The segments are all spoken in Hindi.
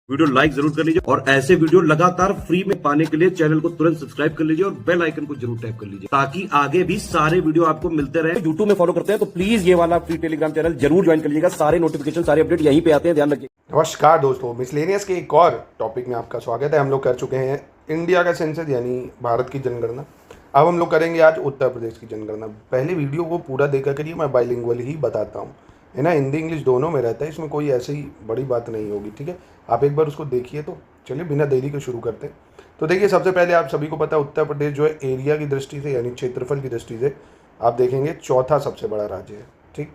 वीडियो लाइक जरूर कर लीजिए और ऐसे वीडियो लगातार फ्री में पाने के लिए चैनल को तुरंत सब्सक्राइब कर लीजिए और बेल आइकन को जरूर टैप कर लीजिए ताकि आगे भी सारे वीडियो आपको मिलते रहे। यूट्यूब में फॉलो करते हैं तो प्लीज ये वाला फ्री टेलीग्राम चैनल जरूर ज्वाइन कर लीजिएगा। सारे नोटिफिकेशन सारे अपडेट यहीं पे आते हैं, ध्यान रखिए। नमस्कार दोस्तों, मिसलेनियस के एक और टॉपिक में आपका स्वागत है। हम लोग कर चुके हैं इंडिया का सेंसस यानी भारत की जनगणना। अब हम लोग करेंगे आज उत्तर प्रदेश की जनगणना। पहले वीडियो को पूरा देखा करिए, मैं बाइलिंगुअल ही बताता हूँ, है ना, हिंदी इंग्लिश दोनों में रहता है, इसमें कोई ऐसी बड़ी बात नहीं होगी, ठीक है। आप एक बार उसको देखिए। तो चलिए बिना देरी के शुरू करते हैं। तो देखिए, सबसे पहले आप सभी को पता है उत्तर प्रदेश जो है एरिया की दृष्टि से यानी क्षेत्रफल की दृष्टि से आप देखेंगे चौथा सबसे बड़ा राज्य है, ठीक।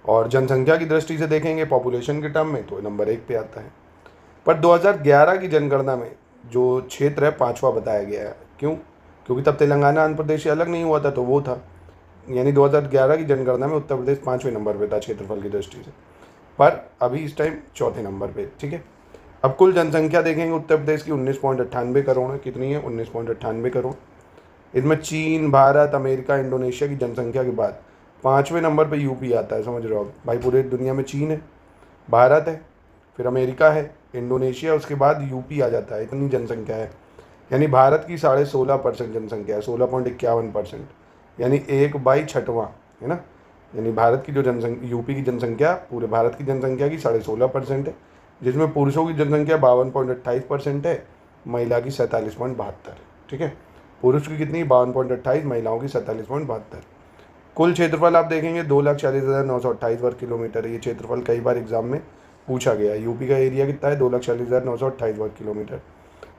और जनसंख्या की दृष्टि से देखेंगे पॉपुलेशन के टर्म में तो नंबर 1 पे आता है। पर 2011 की जनगणना में जो क्षेत्र है 5वां बताया गया है। क्यों? क्योंकि तब तेलंगाना आंध्र प्रदेश से अलग नहीं हुआ था, तो वो था, यानी 2011 की जनगणना में उत्तर प्रदेश 5वें नंबर पे था क्षेत्रफल की दृष्टि से, पर अभी इस टाइम चौथे नंबर पे, ठीक है। अब कुल जनसंख्या देखेंगे उत्तर प्रदेश की 19.98 करोड़ है। कितनी है? 19.98 करोड़। इसमें चीन, भारत, अमेरिका, इंडोनेशिया की जनसंख्या के बाद 5वें नंबर पे यूपी आता है। समझ रहे हो आप भाई? पूरे दुनिया में चीन है, भारत है, फिर अमेरिका है, इंडोनेशिया, उसके बाद यूपी आ जाता है। इतनी जनसंख्या है, यानी भारत की 16.5% जनसंख्या है, 16.51%, यानी 1/6वां, है ना। यानी भारत की जो जनसंख्या, यूपी की जनसंख्या पूरे भारत की जनसंख्या की 16.5% है, जिसमें पुरुषों की जनसंख्या 52.28% है, महिला की 47.72 है, ठीक है। पुरुष की कितनी? 52.28, महिलाओं की 47.72। कुल क्षेत्रफल आप देखेंगे 2,40,928 वर्ग किलोमीटर है। ये क्षेत्रफल कई बार एग्जाम में पूछा गया है। यूपी का एरिया कितना है? 2,40,928 वर्ग किलोमीटर,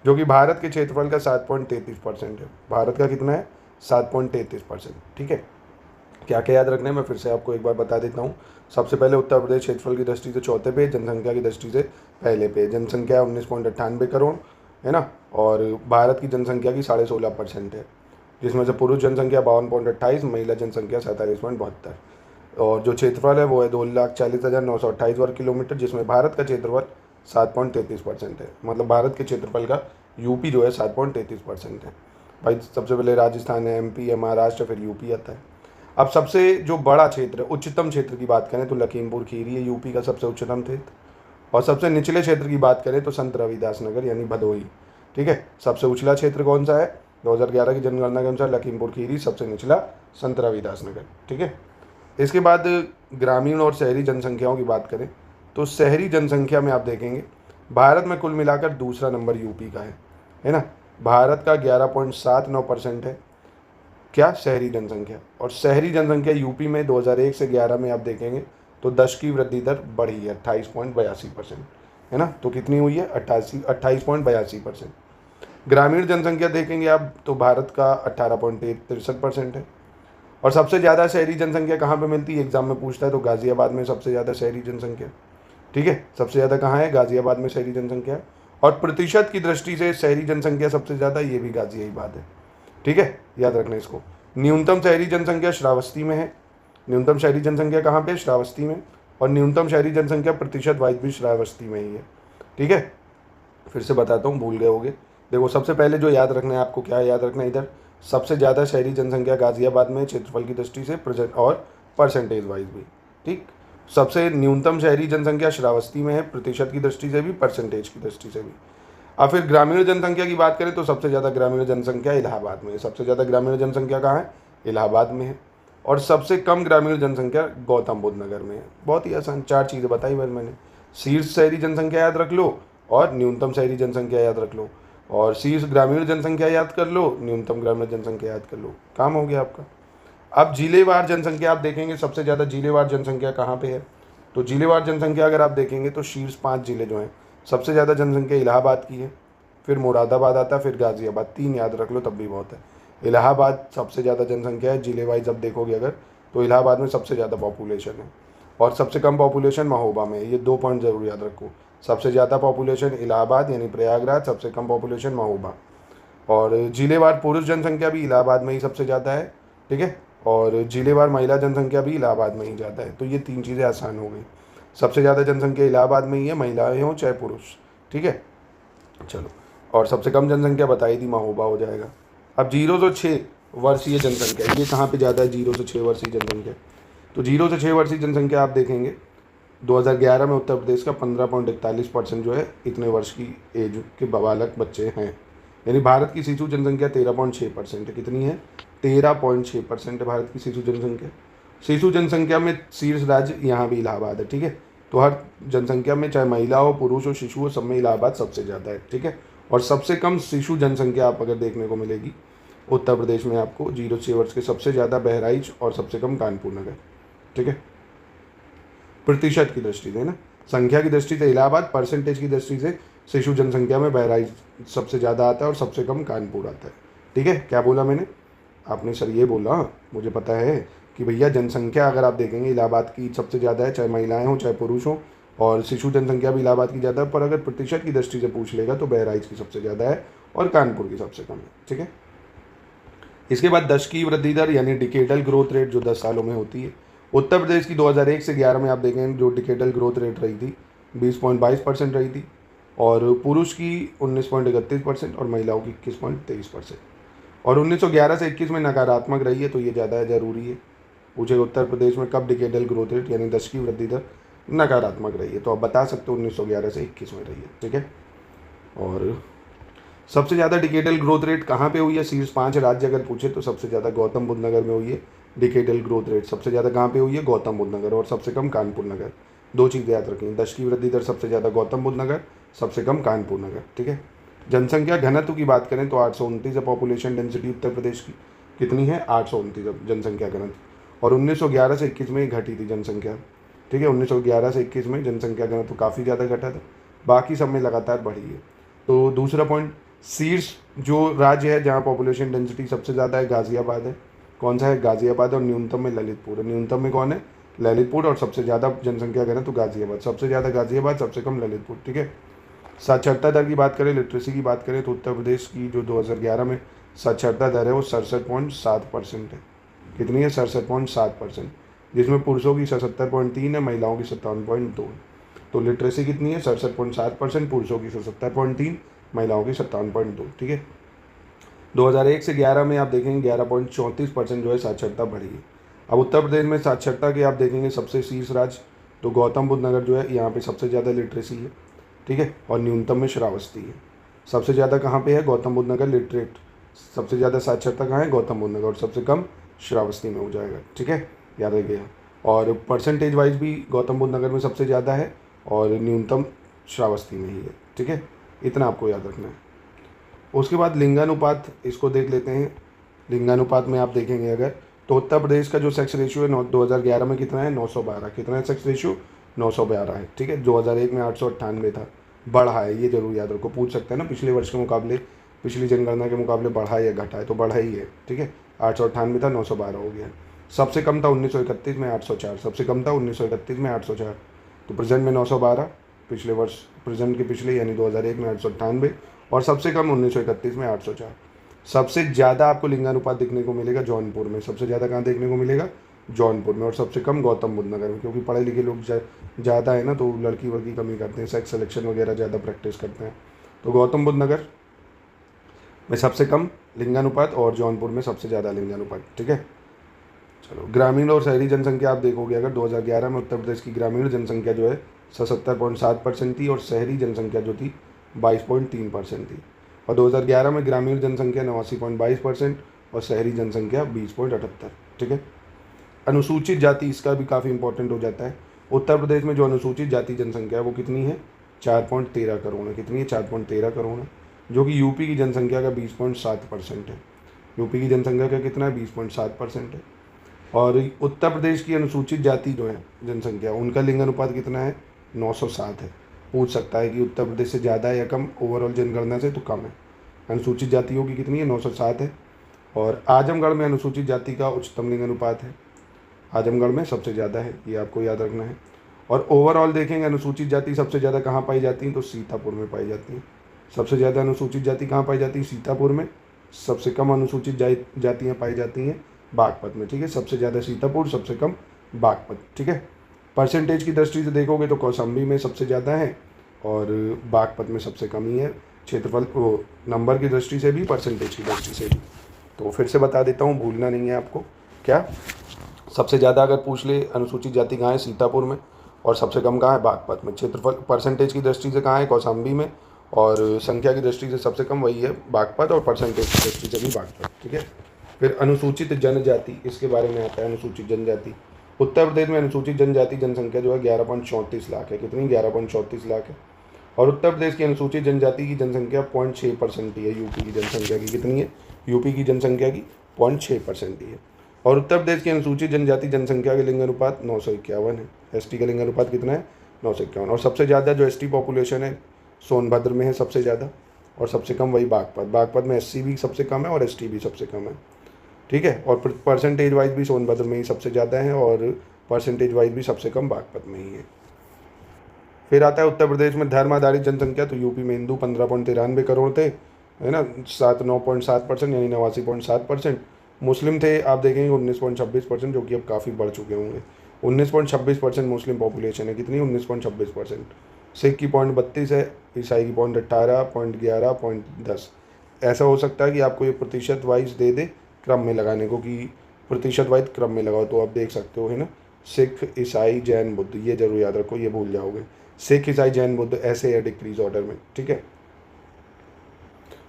जो कि भारत के क्षेत्रफल का 7.33% है। भारत का कितना है? 7.33%, ठीक है। क्या क्या याद रखना है मैं फिर से आपको एक बार बता देता हूँ। सबसे पहले उत्तर प्रदेश क्षेत्रफल की दृष्टि से चौथे पे, जनसंख्या की दृष्टि से पहले पे। जनसंख्या 19.98 करोड़, है ना, और भारत की जनसंख्या की 16.5% है, जिसमें से पुरुष जनसंख्या 52.28, महिला जनसंख्या 47.72, और जो क्षेत्रफल है वो है 2,40,928 वर्ग किलोमीटर, जिसमें भारत का क्षेत्रफल 7.33% है। मतलब भारत के क्षेत्रफल का यूपी जो है 7.33% है। भाई सबसे पहले राजस्थान है, एमपी है, महाराष्ट्र, फिर यूपी आता है। अब सबसे जो बड़ा क्षेत्र है, उच्चतम क्षेत्र की बात करें तो लखीमपुर खीरी है यूपी का सबसे उच्चतम क्षेत्र, और सबसे निचले क्षेत्र की बात करें तो संत रविदास नगर यानी भदोही, ठीक है। सबसे उछला क्षेत्र कौन सा है? 2011 की जनगणना के अनुसार लखीमपुर खीरी, सबसे निचला संत रविदास नगर, ठीक है। इसके बाद ग्रामीण और शहरी जनसंख्याओं की बात करें तो शहरी जनसंख्या में आप देखेंगे भारत में कुल मिलाकर दूसरा नंबर यूपी का है ना। भारत का 11.79% है क्या शहरी जनसंख्या, और शहरी जनसंख्या यूपी में 2001 से 11 में आप देखेंगे तो 10 की वृद्धि दर बढ़ी है, 28.82%, है ना। तो कितनी हुई है? 28.82%। ग्रामीण जनसंख्या देखेंगे आप तो भारत का 18.63% है। और सबसे ज़्यादा शहरी जनसंख्या कहाँ पे मिलती है? एग्जाम में पूछता है तो गाजियाबाद में सबसे ज़्यादा शहरी जनसंख्या, ठीक है। सबसे ज़्यादा कहाँ है? गाजियाबाद में शहरी जनसंख्या। और प्रतिशत की दृष्टि से शहरी जनसंख्या सबसे ज़्यादा ये भी गाजियाबाद है, ठीक है, याद रखना इसको। न्यूनतम शहरी जनसंख्या श्रावस्ती में है। न्यूनतम शहरी जनसंख्या कहाँ पे? श्रावस्ती में। और न्यूनतम शहरी जनसंख्या प्रतिशत वाइज भी श्रावस्ती में ही है, ठीक है। फिर से बताता हूँ, भूल गए होगे। देखो, सबसे पहले जो याद रखना है आपको, क्या याद रखना है? इधर सबसे ज़्यादा शहरी जनसंख्या गाजियाबाद में क्षेत्रफल की दृष्टि से प्रेजेंट और परसेंटेज वाइज भी, ठीक। सबसे न्यूनतम शहरी जनसंख्या श्रावस्ती में है, प्रतिशत की दृष्टि से भी, परसेंटेज की दृष्टि से भी। अब फिर ग्रामीण जनसंख्या की बात करें तो सबसे ज़्यादा ग्रामीण जनसंख्या इलाहाबाद में है। सबसे ज़्यादा ग्रामीण जनसंख्या कहाँ है? इलाहाबाद में है। और सबसे कम ग्रामीण जनसंख्या गौतम बुद्ध नगर में है। बहुत ही आसान 4 चीज़ें बताई बस मैंने। शीर्ष शहरी जनसंख्या याद रख लो, और न्यूनतम शहरी जनसंख्या याद रख लो, और शीर्ष ग्रामीण जनसंख्या याद कर लो, न्यूनतम ग्रामीण जनसंख्या याद कर लो, काम हो गया आपका। अब जिलेवार जनसंख्या आप देखेंगे, सबसे ज़्यादा जिलेवार जनसंख्या कहाँ पे है? तो जिलेवार जनसंख्या अगर आप देखेंगे तो शीर्ष 5 जिले जो हैं, सबसे ज़्यादा जनसंख्या इलाहाबाद की है, फिर मुरादाबाद आता है, फिर गाज़ियाबाद। 3 याद रख लो तब भी बहुत है। इलाहाबाद सबसे ज़्यादा जनसंख्या है, जिले वाइज अब देखोगे अगर तो इलाहाबाद में सबसे ज़्यादा पॉपुलेशन है, और सबसे कम पॉपुलेशन महोबा में है। ये 2 पॉइंट ज़रूर याद रखो। सबसे ज़्यादा पॉपुलेशन इलाहाबाद यानी प्रयागराज, सबसे कम पॉपुलेशन महोबा। और जिलेवार पुरुष जनसंख्या भी इलाहाबाद में ही सबसे ज़्यादा है, ठीक है, और जिलेवार महिला जनसंख्या भी इलाहाबाद में ही ज़्यादा है। तो ये 3 चीज़ें आसान हो गई। सबसे ज़्यादा जनसंख्या इलाहाबाद में ही है, महिलाएं हों चाहे पुरुष, ठीक है। चलो, और सबसे कम जनसंख्या बताई थी, महोबा हो जाएगा। अब 0 से 6 वर्षीय जनसंख्या, ये कहाँ पे ज़्यादा है? 0 से 6 वर्षीय जनसंख्या। तो 0 से 6 वर्षीय जनसंख्या आप देखेंगे 2011 में उत्तर प्रदेश का 15.41% जो है इतने वर्ष की एज के बालक बच्चे हैं। यानी भारत की शिशु जनसंख्या 13.6% है। कितनी है? 13.6% है भारत की शिशु जनसंख्या। शिशु जनसंख्या में शीर्ष राज्य यहाँ भी इलाहाबाद है। ठीक है, तो हर जनसंख्या में चाहे महिला हो, पुरुष हो, शिशु हो, सब में इलाहाबाद सबसे ज़्यादा है। ठीक है, और सबसे कम शिशु जनसंख्या आप अगर देखने को मिलेगी उत्तर प्रदेश में आपको 0 से 6 वर्ष के सबसे ज़्यादा बहराइच और सबसे कम कानपुर नगर। ठीक है, प्रतिशत की दृष्टि से ना, संख्या की दृष्टि से इलाहाबाद, परसेंटेज की दृष्टि से शिशु जनसंख्या में बहराइच सबसे ज़्यादा आता है और सबसे कम कानपुर आता है। ठीक है, क्या बोला मैंने? आपने सर ये बोला, मुझे पता है कि भैया जनसंख्या अगर आप देखेंगे इलाहाबाद की सबसे ज़्यादा है, चाहे महिलाएं हों चाहे पुरुष हों, और शिशु जनसंख्या भी इलाहाबाद की ज़्यादा है, पर अगर प्रतिशत की दृष्टि से पूछ लेगा तो बहराइच की सबसे ज़्यादा है और कानपुर की सबसे कम है। ठीक है, इसके बाद दशकीय वृद्धि दर यानी डिकेडल ग्रोथ रेट जो 10 सालों में होती है। उत्तर प्रदेश की 2001 से 11 में आप देखें जो डिकेडल ग्रोथ रेट रही थी 20.22% रही थी, और पुरुष की 19.31% और महिलाओं की 21.23%, और 1911 से 21 में नकारात्मक रही है। तो ये ज़्यादा ज़रूरी है, पूछे उत्तर प्रदेश में कब डिकेडल ग्रोथ रेट यानी दशकीय वृद्धि दर नकारात्मक रही है, तो आप बता सकते हो 1911 से 21 में रही है। ठीक है, और सबसे ज़्यादा डिकेडल ग्रोथ रेट कहाँ पे हुई है? शीर्ष 5 राज्य अगर पूछे तो सबसे ज़्यादा गौतम बुद्ध नगर में हुई है। डिकेडल ग्रोथ रेट सबसे ज़्यादा कहाँ पे हुई है? गौतम बुद्ध नगर, और सबसे कम कानपुर नगर। दो चीज़ याद रखें, दशकीय वृद्धि दर सबसे ज़्यादा गौतम बुद्ध नगर, सबसे कम कानपुर नगर। ठीक है, जनसंख्या घनत्व की बात करें तो 829 है पॉपुलेशन डेंसिटी उत्तर प्रदेश की। कितनी है? 829 जनसंख्या घनत्व, और 1911 से 21 में घटी थी जनसंख्या। ठीक है, 1911 से 21 में जनसंख्या घनत्व काफ़ी ज़्यादा घटा था, बाकी सब में लगातार बढ़ी है। तो दूसरा पॉइंट, शीर्ष जो राज्य है जहाँ पॉपुलेशन डेंसिटी सबसे ज़्यादा है गाज़ियाबाद है। कौन सा है? गाज़ियाबाद, और न्यूनतम में ललितपुर है। न्यूनतम में कौन है? ललितपुर, और सबसे ज़्यादा जनसंख्या घनत्व तो गाज़ियाबाद, सबसे ज़्यादा गाज़ियाबाद, सबसे कम ललितपुर। ठीक है, साक्षरता दर की बात करें, लिटरेसी की बात करें तो उत्तर प्रदेश की जो 2011 में साक्षरता दर है वो 67.7% है। कितनी है? 67.7%, जिसमें पुरुषों की 77.3 है, महिलाओं की 57.2। तो लिटरेसी कितनी है? 67.7%, पुरुषों की 77.3, महिलाओं की 57.2। ठीक है, 2001 से 11 में आप देखेंगे 11.34% जो है साक्षरता बढ़ी है। अब उत्तर प्रदेश में साक्षरता के आप देखेंगे सबसे शीर्ष राज्य तो गौतम बुद्ध नगर जो है, यहाँ पे सबसे ज़्यादा लिटरेसी है। ठीक है, और न्यूनतम में श्रावस्ती है। सबसे ज़्यादा कहाँ पे है? गौतम बुद्ध नगर लिटरेट, सबसे ज़्यादा साक्षरता कहाँ है? गौतम बुद्ध नगर, और सबसे कम श्रावस्ती में हो जाएगा। ठीक है, याद रखिएगा, और परसेंटेज वाइज भी गौतम बुद्ध नगर में सबसे ज़्यादा है और न्यूनतम श्रावस्ती में ही है। ठीक है, इतना आपको याद रखना है। उसके बाद लिंगानुपात, इसको देख लेते हैं। लिंगानुपात में आप देखेंगे अगर तो उत्तर प्रदेश का जो सेक्स रेशियो है 2011 में कितना है? 912। कितना है सेक्स रेशियो? 912 है। ठीक है, 2001 में 898 था, बढ़ा है, ये जरूर याद रखो। पूछ सकते हैं ना पिछले वर्ष के मुकाबले, पिछली जनगणना के मुकाबले बढ़ा या घटा है, तो बढ़ा ही है। ठीक है, 898 था, 912 हो गया। सबसे कम था 1931 में 804, सबसे कम था 1931 में 804, तो प्रेजेंट में 912, पिछले वर्ष प्रेजेंट के पिछले यानी 2001 में 898, और सबसे कम 1931 में 804। सबसे ज़्यादा आपको लिंगानुपात देखने को मिलेगा जौनपुर में। सबसे ज़्यादा कहाँ देखने को मिलेगा? जौनपुर में, और सबसे कम गौतम बुद्ध नगर में, क्योंकि पढ़े लिखे लोग ज़्यादा है ना, तो लड़की वर्की कमी करते हैं, सेक्स सिलेक्शन वगैरह ज़्यादा प्रैक्टिस करते हैं। तो गौतम बुद्ध नगर में सबसे कम लिंगानुपात और जौनपुर में सबसे ज़्यादा लिंगानुपात। ठीक है, चलो ग्रामीण और शहरी जनसंख्या आप देखोगे अगर 2011 में उत्तर प्रदेश की ग्रामीण जनसंख्या जो है 77.7% थी, और शहरी जनसंख्या जो थी 22.3% थी। और 2011 में ग्रामीण जनसंख्या 89.22% और शहरी जनसंख्या 20.78। ठीक है, अनुसूचित जाति, इसका भी काफ़ी इंपॉर्टेंट हो जाता है। उत्तर प्रदेश में जो अनुसूचित जाति जनसंख्या है वो कितनी है? 4.13 करोड़ है। कितनी है? 4.13 करोड़ है, जो कि यूपी की जनसंख्या का 20.7% है। यूपी की जनसंख्या का कितना है? 20.7% है। और उत्तर प्रदेश की अनुसूचित जाति जो है जनसंख्या, उनका लिंगानुपात कितना है? 907 है। पूछ सकता है कि उत्तर प्रदेश से ज़्यादा है या कम, ओवरऑल जनगणना से तो कम है। अनुसूचित जातियों की कितनी है? 907 है। और आजमगढ़ में अनुसूचित जाति का उच्चतम लिंगानुपात है, आजमगढ़ में सबसे ज़्यादा है, ये आपको याद रखना है। और ओवरऑल देखेंगे अनुसूचित जाति सबसे ज़्यादा कहाँ पाई जाती हैं? तो सीतापुर में पाई जाती हैं। सबसे ज़्यादा अनुसूचित जाति कहाँ पाई जाती है? सीतापुर में। सबसे कम अनुसूचित जातियाँ पाई जाती हैं बागपत में। ठीक है, सबसे ज़्यादा सीतापुर, सबसे कम बागपत। ठीक है, परसेंटेज की दृष्टि से देखोगे तो कौशाम्बी में सबसे ज़्यादा है और बागपत में सबसे कम ही है, क्षेत्रफल नंबर की दृष्टि से भी, परसेंटेज की दृष्टि से भी। तो फिर से बता देता हूँ, भूलना नहीं है आपको। क्या सबसे ज़्यादा अगर पूछ ले अनुसूचित जाति कहाँ है? सीतापुर में। और सबसे कम कहाँ है, बागपत में। क्षेत्रफल परसेंटेज की दृष्टि से कहाँ है, कौशाम्बी में। और संख्या की दृष्टि से सबसे कम वही है बागपत, और परसेंटेज की दृष्टि से भी बागपत, ठीक है। फिर अनुसूचित जनजाति, इसके बारे में आता है अनुसूचित जनजाति। उत्तर प्रदेश में अनुसूचित जनजाति जनसंख्या जो है 11.34 लाख है। कितनी, 11.34 लाख है। और उत्तर प्रदेश की अनुसूचित जनजाति की जनसंख्या 0.6% ही है यूपी की जनसंख्या की। कितनी है, यूपी की जनसंख्या की 0.6% ही है। और उत्तर प्रदेश की अनुसूचित जनजाति जनसंख्या के लिंग अनुपात 951 है। एसटी का लिंग अनुपात कितना है, 951। और सबसे ज़्यादा जो एसटी पॉपुलेशन है सोनभद्र में है सबसे ज़्यादा, और सबसे कम वही बागपत। बागपत में एससी भी सबसे कम है और एसटी भी सबसे कम है, ठीक है। और परसेंटेज वाइज भी सोनभद्र में ही सबसे ज़्यादा है, और परसेंटेज वाइज भी सबसे कम बागपत में ही है। फिर आता है उत्तर प्रदेश में धर्म आधारित जनसंख्या। तो यूपी में हिंदू 15.93 करोड़ थे, है ना, 9.7%, यानी 89.7%। मुस्लिम थे, आप देखेंगे 19.26%, जो कि अब काफ़ी बढ़ चुके होंगे। 19.26% मुस्लिम पॉपुलेशन है। कितनी, 19.26%। सिख की 0.32 है, ईसाई की 0.18, 0.11, 0.10। ऐसा हो सकता है कि आपको ये प्रतिशत वाइज दे दे क्रम में लगाने को, कि प्रतिशत वाइज क्रम में लगाओ, तो आप देख सकते हो, है ना। सिख, ईसाई, जैन, बुद्ध, ये जरूर याद रखो, ये भूल जाओगे। सिख, ईसाई, जैन, बुद्ध ऐसे है डिक्रीज ऑर्डर में, ठीक है।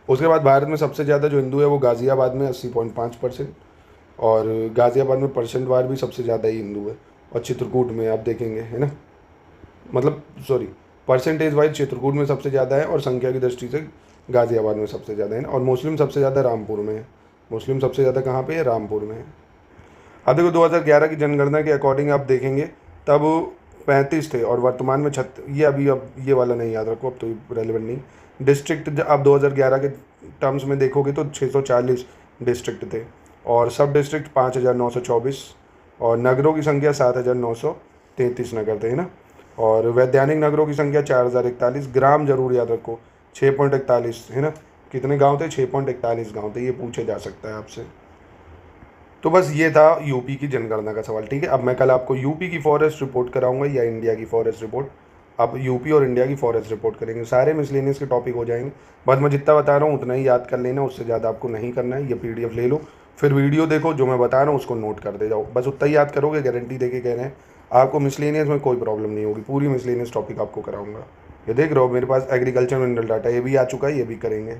उसके बाद भारत में सबसे ज़्यादा जो हिंदू है वो गाज़ियाबाद में 80.5%, और गाज़ियाबाद में परसेंट वार भी सबसे ज़्यादा ही हिंदू है। और चित्रकूट में आप देखेंगे, है ना, मतलब सॉरी, परसेंटेज वाइज चित्रकूट में सबसे ज़्यादा है, और संख्या की दृष्टि से गाज़ियाबाद में सबसे ज़्यादा है ना। और मुस्लिम सबसे ज़्यादा रामपुर में है। मुस्लिम सबसे ज़्यादा कहाँ पे है, रामपुर में है। अब देखो 2011 की जनगणना के अकॉर्डिंग आप देखेंगे तब 35 थे, और वर्तमान में ये अभी, अब ये वाला नहीं याद रखो, अब तो रेलिवेंट नहीं। डिस्ट्रिक्ट आप 2011 के टर्म्स में देखोगे तो 640 डिस्ट्रिक्ट थे, और सब डिस्ट्रिक्ट 5,924, और नगरों की संख्या 7,933 नगर थे, है ना। और वैधानिक नगरों की संख्या 4,041। ग्राम जरूर याद रखो, 6.41, है ना। कितने गांव थे, 6.41 गांव थे, ये पूछे जा सकता है आपसे। तो बस ये था यूपी की जनगणना का सवाल, ठीक है। अब मैं कल आपको यूपी की फॉरेस्ट रिपोर्ट कराऊंगा, या इंडिया की फॉरेस्ट रिपोर्ट। आप यूपी और इंडिया की फॉरेस्ट रिपोर्ट करेंगे, सारे मिसलेनियस के टॉपिक हो जाएंगे। बस मैं जितना बता रहा हूँ उतना ही याद कर लेना, उससे ज़्यादा आपको नहीं करना है। ये PDF ले लो, फिर वीडियो देखो, जो मैं बता रहा हूँ उसको नोट कर दे जाओ, बस उतना ही याद करोगे, गारंटी दे के कह रहे हैं। आपको मिसलेनियस में कोई प्रॉब्लम नहीं होगी, पूरी मिसलेनियस टॉपिक आपको कराऊंगा। ये देख रहे हो मेरे पास एग्रीकल्चर मिनरल डाटा, ये भी आ चुका है, ये भी करेंगे।